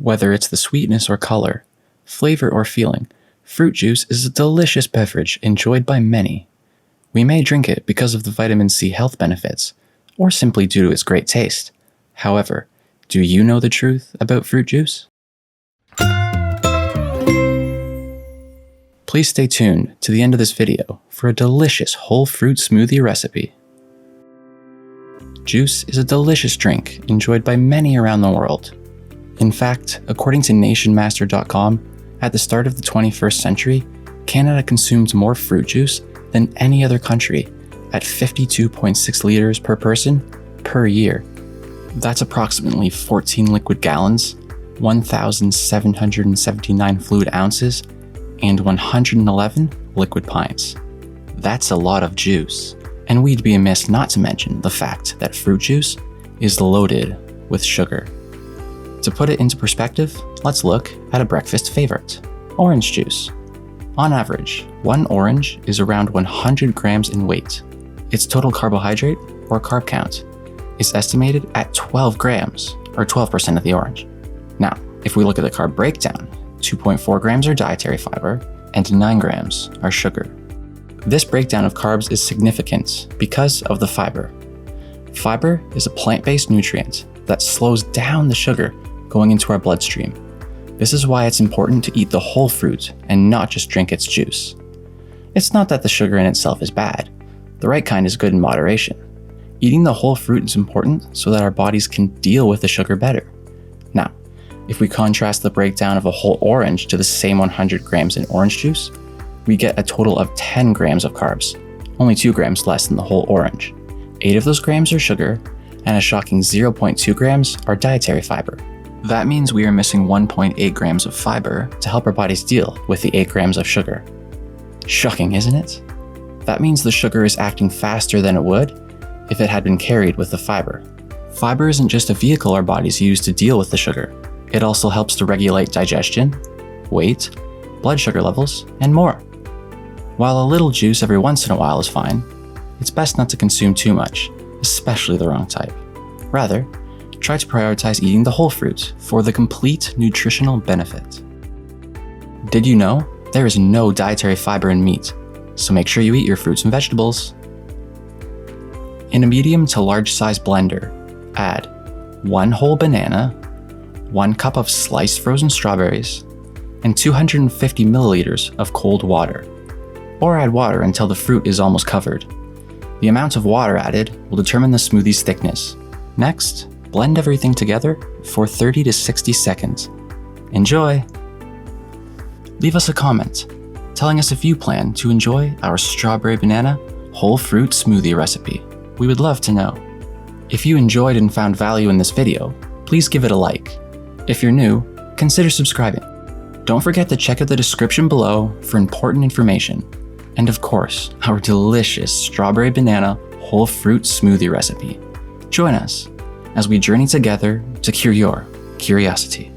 Whether it's the sweetness or color, flavor or feeling, fruit juice is a delicious beverage enjoyed by many. We may drink it because of the vitamin C health benefits, or simply due to its great taste. However, do you know the truth about fruit juice? Please stay tuned to the end of this video for a delicious whole fruit smoothie recipe. Juice is a delicious drink enjoyed by many around the world. In fact, according to nationmaster.com, at the start of the 21st century, Canada consumed more fruit juice than any other country at 52.6 liters per person per year. That's approximately 14 liquid gallons, 1,779 fluid ounces, and 111 liquid pints. That's a lot of juice, and we'd be amiss not to mention the fact that fruit juice is loaded with sugar. To put it into perspective, let's look at a breakfast favorite, orange juice. On average, one orange is around 100 grams in weight. Its total carbohydrate, or carb count, is estimated at 12 grams, or 12% of the orange. Now, if we look at the carb breakdown, 2.4 grams are dietary fiber, and 9 grams are sugar. This breakdown of carbs is significant because of the fiber. Fiber is a plant-based nutrient that slows down the sugar going into our bloodstream. This is why it's important to eat the whole fruit and not just drink its juice. It's not that the sugar in itself is bad. The right kind is good in moderation. Eating the whole fruit is important so that our bodies can deal with the sugar better. Now, if we contrast the breakdown of a whole orange to the same 100 grams in orange juice, we get a total of 10 grams of carbs, only 2 grams less than the whole orange. 8 of those grams are sugar, and a shocking 0.2 grams are dietary fiber. That means we are missing 1.8 grams of fiber to help our bodies deal with the 8 grams of sugar. Shocking, isn't it? That means the sugar is acting faster than it would if it had been carried with the fiber. Fiber isn't just a vehicle our bodies use to deal with the sugar. It also helps to regulate digestion, weight, blood sugar levels, and more. While a little juice every once in a while is fine, it's best not to consume too much, especially the wrong type. Rather, try to prioritize eating the whole fruit for the complete nutritional benefit. Did you know there is no dietary fiber in meat, so make sure you eat your fruits and vegetables. In a medium to large size blender, add 1 whole banana, 1 cup of sliced frozen strawberries, and 250 milliliters of cold water. Or add water until the fruit is almost covered. The amount of water added will determine the smoothie's thickness. Next, blend everything together for 30 to 60 seconds. Enjoy! Leave us a comment telling us if you plan to enjoy our strawberry banana whole fruit smoothie recipe. We would love to know. If you enjoyed and found value in this video, please give it a like. If you're new, consider subscribing. Don't forget to check out the description below for important information. And of course, our delicious strawberry banana whole fruit smoothie recipe. Join us as we journey together to cure your curiosity.